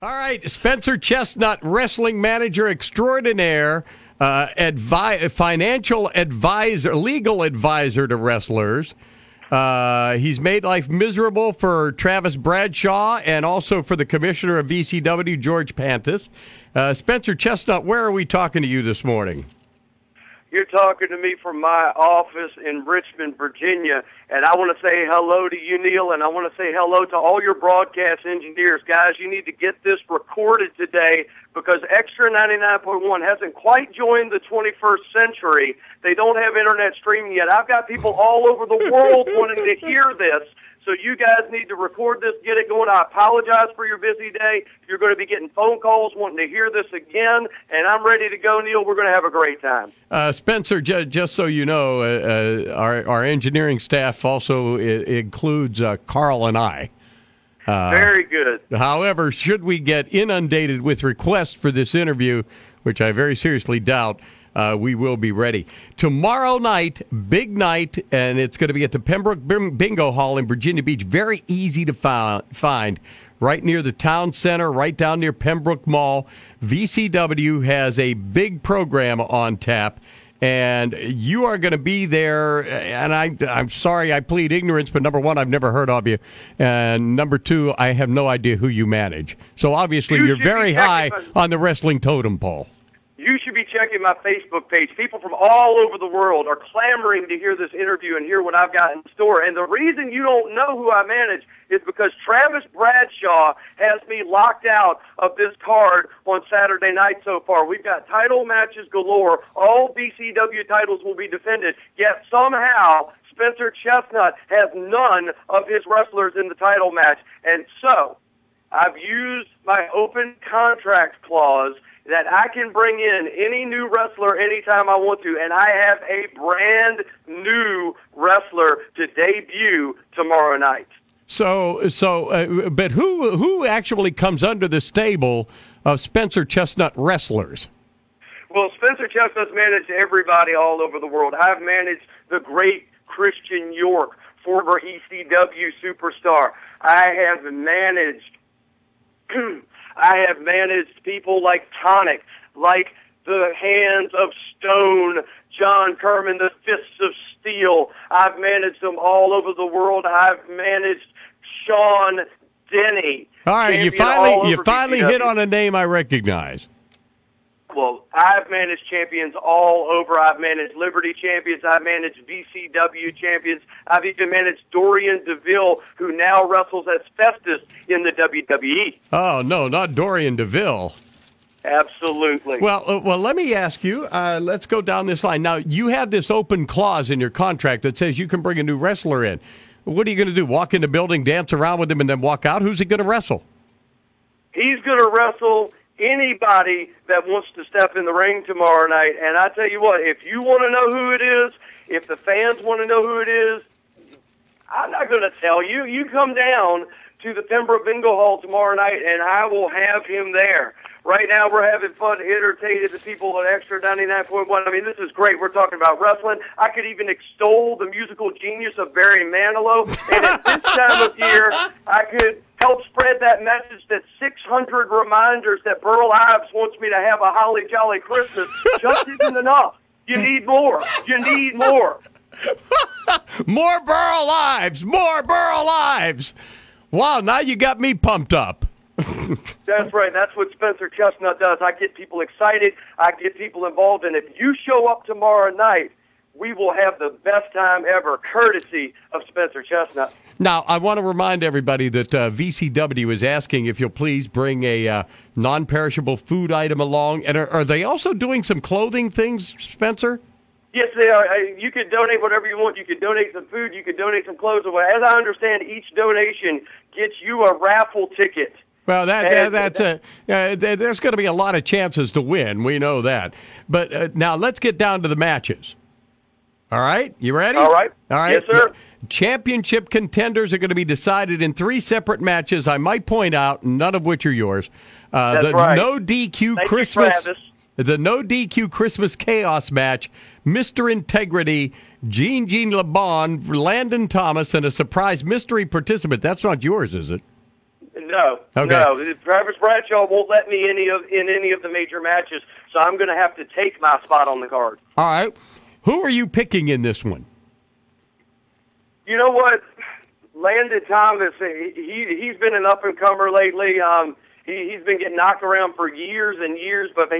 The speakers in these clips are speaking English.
All right, Spencer Chestnutt, wrestling manager extraordinaire, financial advisor, legal advisor to wrestlers. He's made life miserable for Travis Bradshaw and also for the commissioner of VCW, George Panthis. Spencer Chestnutt, where are we talking to you this morning? You're talking to me from my office in Richmond, Virginia, and I want to say hello to you, Neal, and I want to say hello to all your broadcast engineers. Guys, you need to get this recorded today because Xtra 99.1 hasn't quite joined the 21st century. They don't have internet streaming yet. I've got people all over the world wanting to hear this. So you guys need to record this, get it going. I apologize for your busy day. You're going to be getting phone calls wanting to hear this again, and I'm ready to go, Neal. We're going to have a great time. Spencer, just so you know, our engineering staff also includes Carl and I. Very good. However, should we get inundated with requests for this interview, which I very seriously doubt, we will be ready. Tomorrow night, big night, and it's going to be at the Pembroke Bingo Hall in Virginia Beach. Very easy to find. Right near the town center, right down near Pembroke Mall. VCW has a big program on tap, and you are going to be there. And I'm sorry, I plead ignorance, but number one, I've never heard of you. And number two, I have no idea who you manage. So obviously, you're very high on the wrestling totem pole. You should be checking my Facebook page. People from all over the world are clamoring to hear this interview and hear what I've got in store. And the reason you don't know who I manage is because Travis Bradshaw has me locked out of this card on Saturday night so far. We've got title matches galore. All BCW titles will be defended. Yet somehow Spencer Chestnutt has none of his wrestlers in the title match. And so I've used my open contract clause that I can bring in any new wrestler anytime I want to, and I have a brand new wrestler to debut tomorrow night. But who actually comes under the stable of Spencer Chestnutt wrestlers? Well, Spencer Chestnutt's managed everybody all over the world. I've managed the great Christian York, former ECW superstar. I have managed people like Tonic, like the Hands of Stone, John Kerman, the Fists of Steel. I've managed them all over the world. I've managed Sean Denny. All right, you finally hit on a name I recognize. Well, I've managed champions all over. I've managed Liberty champions. I've managed VCW champions. I've even managed Dorian DeVille, who now wrestles as Festus in the WWE. Oh, no, not Dorian DeVille. Absolutely. Well, let me ask you, let's go down this line. Now, you have this open clause in your contract that says you can bring a new wrestler in. What are you going to do, walk in the building, dance around with him, and then walk out? Who's he going to wrestle? He's going to wrestle anybody that wants to step in the ring tomorrow night. And I tell you what, if you want to know who it is, if the fans want to know who it is, I'm not going to tell you. You come down to the Pembroke Bingo Hall tomorrow night, and I will have him there. Right now, we're having fun entertaining the people at Xtra 99.1. I mean, this is great. We're talking about wrestling. I could even extol the musical genius of Barry Manilow. And at this time of year, I could help spread that message that 600 reminders that Burl Ives wants me to have a holly jolly Christmas just isn't enough. You need more. You need more. More Burl Ives. More Burl Ives. Wow, now you got me pumped up. That's right. That's what Spencer Chestnutt does. I get people excited. I get people involved. And if you show up tomorrow night, we will have the best time ever, courtesy of Spencer Chestnutt. Now, I want to remind everybody that VCW is asking if you'll please bring a non-perishable food item along. And are they also doing some clothing things, Spencer? Yes, they are. You can donate whatever you want. You can donate some food. You can donate some clothes. As I understand, each donation gets you a raffle ticket. Well, there's going to be a lot of chances to win. We know that. But now let's get down to the matches. All right? You ready? All right. Yes, sir. Championship contenders are going to be decided in 3 separate matches. I might point out, none of which are yours. That's right. No DQ The no DQ Christmas Chaos match, Mr. Integrity, Gene LeBon, Landon Thomas, and a surprise mystery participant. That's not yours, is it? No, Okay. no. Travis Bradshaw won't let me in any of the major matches, so I'm going to have to take my spot on the card. All right. Who are you picking in this one? You know what? Landon Thomas, he's been an up-and-comer lately. He's been getting knocked around for years and years, but I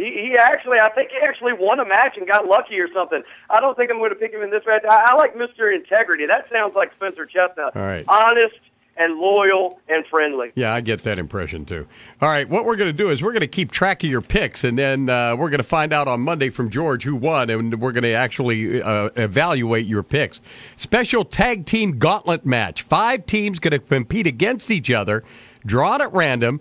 think he actually won a match and got lucky or something. I don't think I'm going to pick him in this match. I like Mr. Integrity. That sounds like Spencer Chestnutt. All right. Honest and loyal and friendly. Yeah, I get that impression, too. All right, what we're going to do is we're going to keep track of your picks, and then we're going to find out on Monday from George who won, and we're going to actually evaluate your picks. Special tag team gauntlet match. 5 teams going to compete against each other, drawn at random.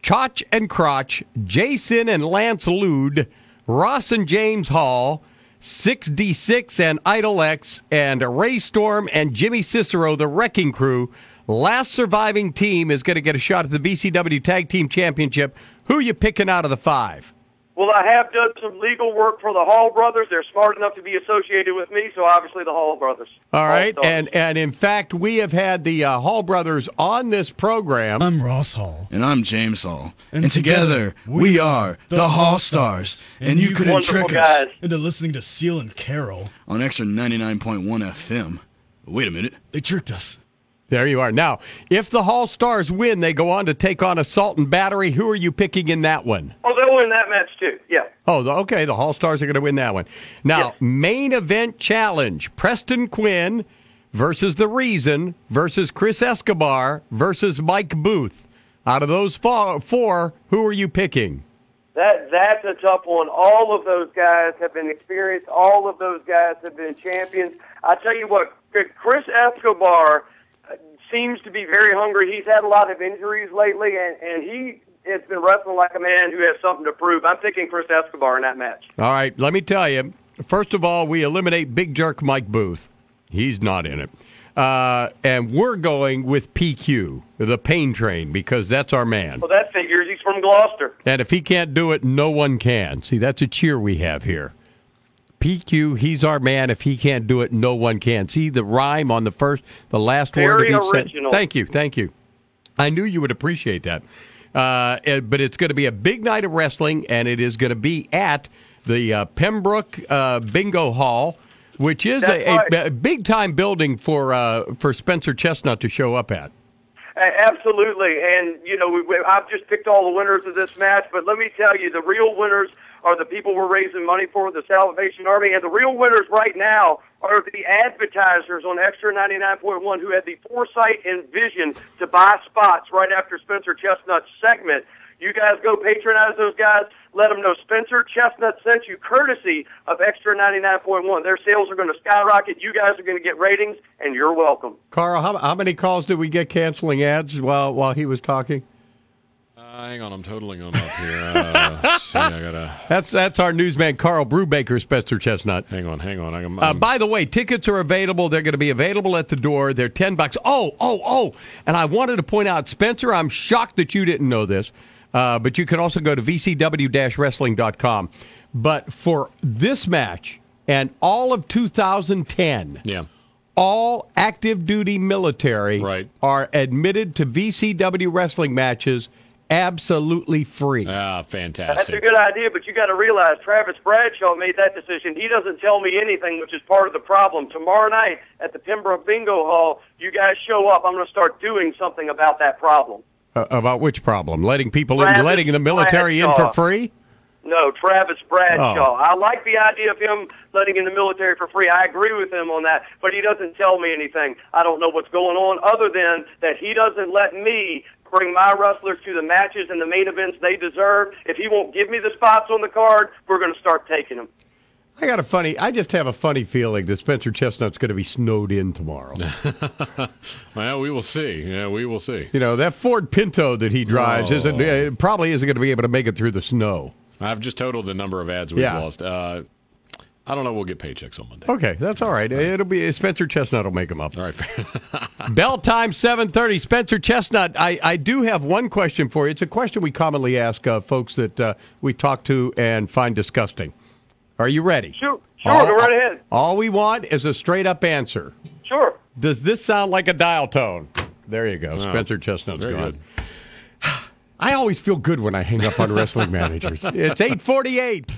Chotch and Crotch, Jason and Lance Lude, Ross and James Hall, 6D6 and Idol X, and Ray Storm and Jimmy Cicero, the Wrecking Crew. Last surviving team is going to get a shot at the VCW Tag Team Championship. Who are you picking out of the 5? Well, I have done some legal work for the Hall brothers. They're smart enough to be associated with me, so obviously the Hall brothers. All right, and in fact, we have had the Hall brothers on this program. I'm Ross Hall. And I'm James Hall. And together, we are the Hall Stars. And you couldn't trick us into listening to Seal and Carol on Xtra 99.1 FM. Wait a minute. They tricked us. There you are. Now, if the Hall Stars win, they go on to take on Assault and Battery. Who are you picking in that one? Oh, they'll win that match, too. Yeah. Oh, okay. The Hall Stars are going to win that one. Now, Main event challenge. Preston Quinn versus The Reason versus Chris Escobar versus Mike Booth. Out of those 4, who are you picking? That's a tough one. All of those guys have been experienced. All of those guys have been champions. I tell you what, Chris Escobar seems to be very hungry. He's had a lot of injuries lately, and he has been wrestling like a man who has something to prove. I'm picking Chris Escobar in that match. All right, let me tell you. First of all, we eliminate Big Jerk Mike Booth. He's not in it. And we're going with PQ, the Pain Train, because that's our man. Well, that figures. He's from Gloucester. And if he can't do it, no one can. See, that's a cheer we have here. PQ, he's our man. If he can't do it, no one can. See the rhyme on the last word of each original. Thank you. I knew you would appreciate that. But it's going to be a big night of wrestling, and it is going to be at the Pembroke Bingo Hall, which is a big-time building for Spencer Chestnutt to show up at. Absolutely. And, I've just picked all the winners of this match, but let me tell you, the real winners are the people we're raising money for, the Salvation Army, and the real winners right now are the advertisers on Xtra 99.1 who had the foresight and vision to buy spots right after Spencer Chestnutt's segment. You guys go patronize those guys. Let them know Spencer Chestnutt sent you courtesy of Xtra 99.1. Their sales are going to skyrocket. You guys are going to get ratings, and you're welcome. Carl, how many calls did we get canceling ads while he was talking? Hang on, I'm totaling them up here. See, I gotta... That's our newsman, Carl Brubaker, Spencer Chestnutt. Hang on. By the way, tickets are available. They're going to be available at the door. They're $10. Oh! And I wanted to point out, Spencer, I'm shocked that you didn't know this, but you can also go to vcw-wrestling.com. But for this match and all of 2010, all active duty military are admitted to VCW wrestling matches absolutely free. Ah, fantastic. That's a good idea, but you got to realize Travis Bradshaw made that decision. He doesn't tell me anything, which is part of the problem. Tomorrow night at the Pembroke Bingo Hall, you guys show up. I'm going to start doing something about that problem. About which problem? Letting people in, letting the military in for free? No, Travis Bradshaw. I like the idea of him letting in the military for free. I agree with him on that, but he doesn't tell me anything. I don't know what's going on other than that he doesn't let me bring my wrestlers to the matches and the main events they deserve. If he won't give me the spots on the card, we're going to start taking them. I just have a funny feeling that Spencer Chestnutt's going to be snowed in tomorrow. Well, we will see. Yeah, we will see. That Ford Pinto that he drives probably isn't going to be able to make it through the snow. I've just totaled the number of ads we've lost. I don't know. We'll get paychecks on Monday. Okay, that's all right. It'll be Spencer Chestnutt will make them up. All right. Bell time 7:30. Spencer Chestnutt. I do have one question for you. It's a question we commonly ask folks that we talk to and find disgusting. Are you ready? Sure. Go right ahead. All we want is a straight up answer. Sure. Does this sound like a dial tone? There you go. Spencer Chestnutt's gone. Good. I always feel good when I hang up on wrestling managers. It's 8:48.